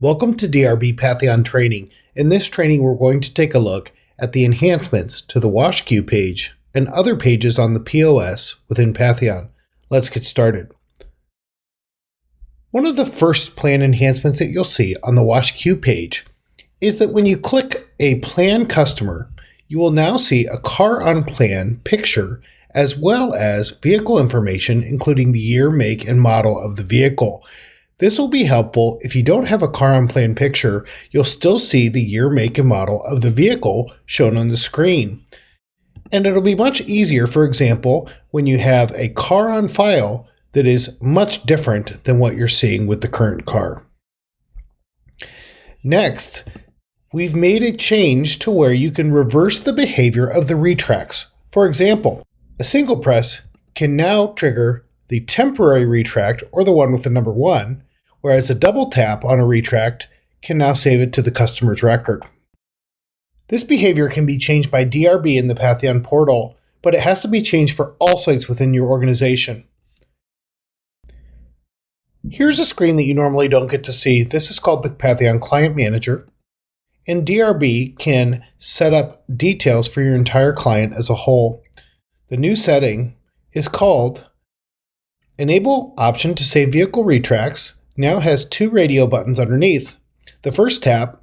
Welcome to DRB Patheon training. In this training, we're going to take a look at the enhancements to the wash queue page and other pages on the POS within Patheon. Let's get started. One of the first plan enhancements that you'll see on the wash queue page is that when you click a plan customer, you will now see a car on plan picture as well as vehicle information, including the year, make, and model of the vehicle. This will be helpful if you don't have a car on plan picture. You'll still see the year, make, and model of the vehicle shown on the screen. And it'll be much easier, for example, when you have a car on file that is much different than what you're seeing with the current car. Next, we've made a change to where you can reverse the behavior of the retracts. For example, a single press can now trigger the temporary retract, or the one with the number 1, whereas a double tap on a retract can now save it to the customer's record. This behavior can be changed by DRB in the Patheon portal, but it has to be changed for all sites within your organization. Here's a screen that you normally don't get to see. This is called the Patheon Client Manager, and DRB can set up details for your entire client as a whole. The new setting is called Enable Option to Save Vehicle Retracts. Now has 2 radio buttons underneath. The first tap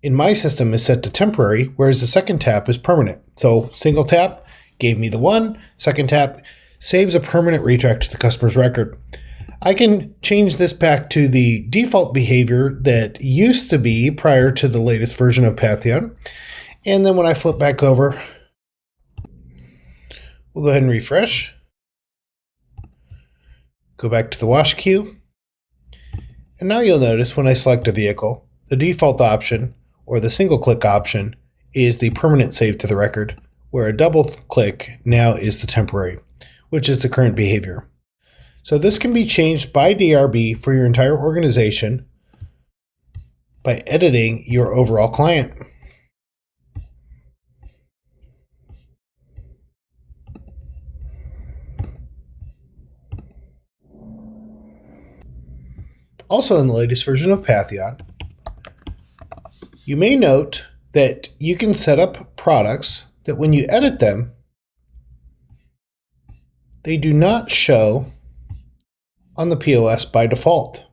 in my system is set to temporary, whereas the second tap is permanent. So single tap gave me the 1, second tap saves a permanent retract to the customer's record. I can change this back to the default behavior that used to be prior to the latest version of Patheon. And then when I flip back over, we'll go ahead and refresh. Go back to the wash queue. And now you'll notice when I select a vehicle, the default option or the single click option is the permanent save to the record, where a double click now is the temporary, which is the current behavior. So this can be changed by DRB for your entire organization by editing your overall client. Also in the latest version of Patheon, you may note that you can set up products that when you edit them, they do not show on the POS by default.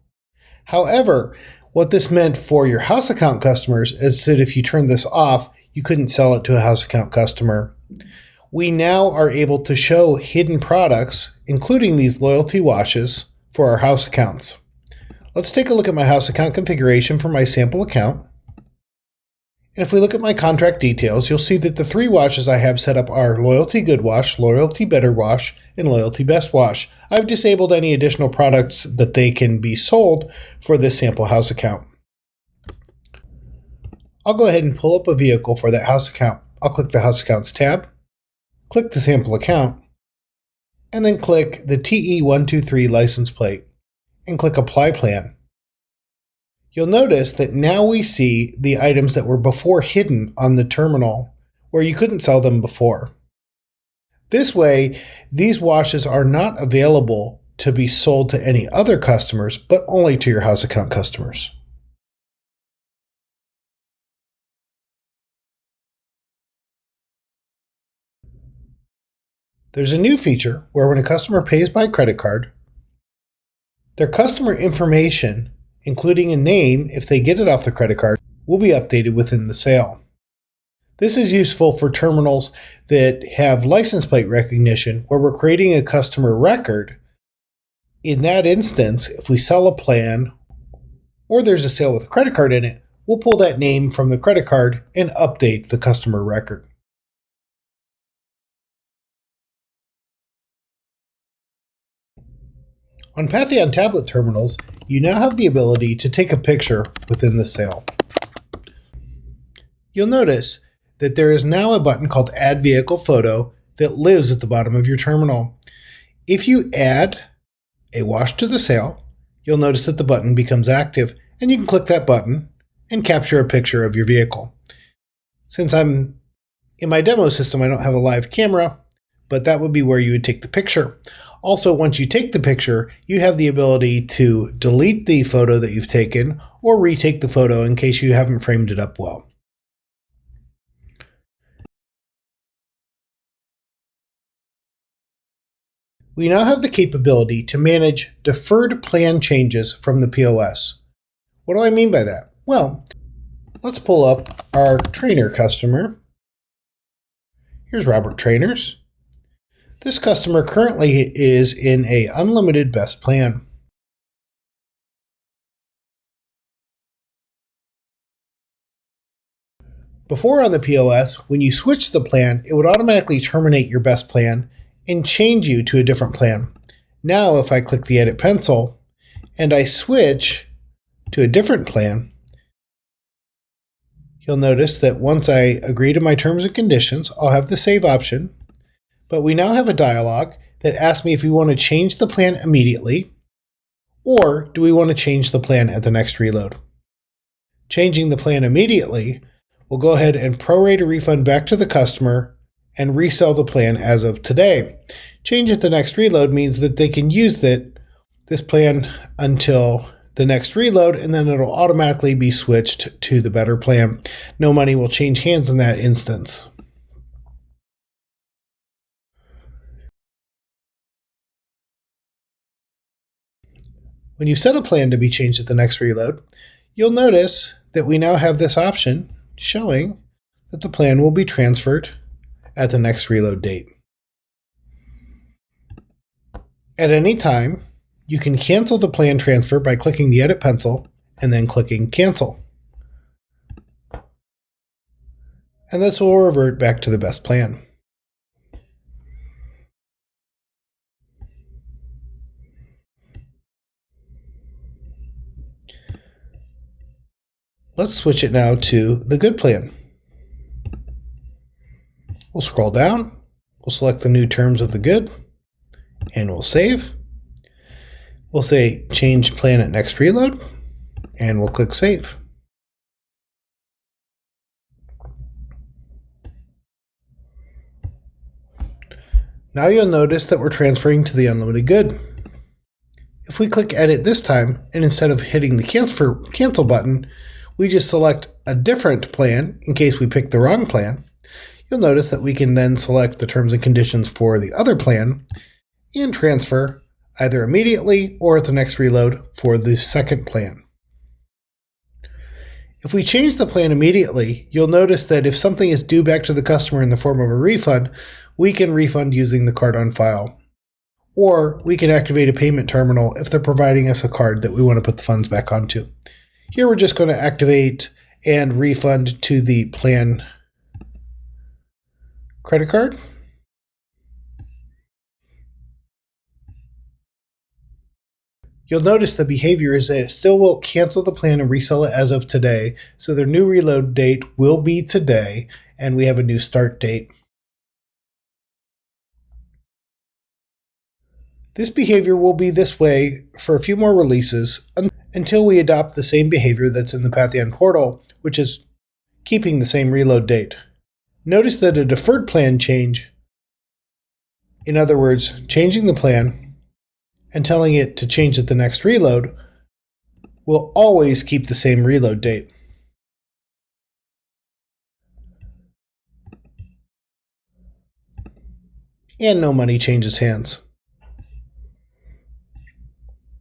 However, what this meant for your house account customers is that if you turn this off, you couldn't sell it to a house account customer. We now are able to show hidden products, including these loyalty washes, for our house accounts. Let's take a look at my house account configuration for my sample account. And if we look at my contract details, you'll see that the 3 washes I have set up are Loyalty Good Wash, Loyalty Better Wash, and Loyalty Best Wash. I've disabled any additional products that they can be sold for this sample house account. I'll go ahead and pull up a vehicle for that house account. I'll click the House Accounts tab, click the sample account, and then click the TE123 license plate and click Apply Plan. You'll notice that now we see the items that were before hidden on the terminal where you couldn't sell them before. This way, these washes are not available to be sold to any other customers, but only to your house account customers. There's a new feature where when a customer pays by credit card, their customer information, including a name if they get it off the credit card, will be updated within the sale. This is useful for terminals that have license plate recognition where we're creating a customer record. In that instance, if we sell a plan or there's a sale with a credit card in it, we'll pull that name from the credit card and update the customer record. On Patheon tablet terminals, you now have the ability to take a picture within the sale. You'll notice that there is now a button called Add Vehicle Photo that lives at the bottom of your terminal. If you add a wash to the sale, you'll notice that the button becomes active, and you can click that button and capture a picture of your vehicle. Since I'm in my demo system, I don't have a live camera, but that would be where you would take the picture. Also, once you take the picture, you have the ability to delete the photo that you've taken or retake the photo in case you haven't framed it up well. We now have the capability to manage deferred plan changes from the POS. What do I mean by that? Well, let's pull up our trainer customer. Here's Robert Trainers. This customer currently is in an unlimited best plan. Before on the POS, when you switch the plan, it would automatically terminate your best plan and change you to a different plan. Now, if I click the edit pencil and I switch to a different plan, you'll notice that once I agree to my terms and conditions, I'll have the save option. But we now have a dialog that asks me if we want to change the plan immediately, or do we want to change the plan at the next reload. Changing the plan immediately, we'll go ahead and prorate a refund back to the customer and resell the plan as of today. Change at the next reload means that they can use this plan until the next reload, and then it'll automatically be switched to the better plan. No money will change hands in that instance. When you set a plan to be changed at the next reload, you'll notice that we now have this option showing that the plan will be transferred at the next reload date. At any time, you can cancel the plan transfer by clicking the edit pencil and then clicking cancel. And this will revert back to the best plan. Let's switch it now to the good plan. We'll scroll down, we'll select the new terms of the good, and we'll save. We'll say change plan at next reload, and we'll click save. Now you'll notice that we're transferring to the unlimited good. If we click edit this time, and instead of hitting the cancel button, we just select a different plan in case we pick the wrong plan, you'll notice that we can then select the terms and conditions for the other plan and transfer either immediately or at the next reload for the second plan. If we change the plan immediately, you'll notice that if something is due back to the customer in the form of a refund, we can refund using the card on file. Or we can activate a payment terminal if they're providing us a card that we want to put the funds back onto. Here we're just going to activate and refund to the plan credit card. You'll notice the behavior is that it still will cancel the plan and resell it as of today. So their new reload date will be today, and we have a new start date. This behavior will be this way for a few more releases until we adopt the same behavior that's in the Patheon portal, which is keeping the same reload date. Notice that a deferred plan change, in other words, changing the plan and telling it to change at the next reload, will always keep the same reload date. And no money changes hands.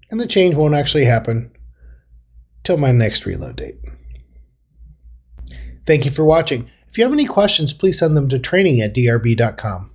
And the change won't actually happen till my next reload date. Thank you for watching. If you have any questions, please send them to training@drb.com.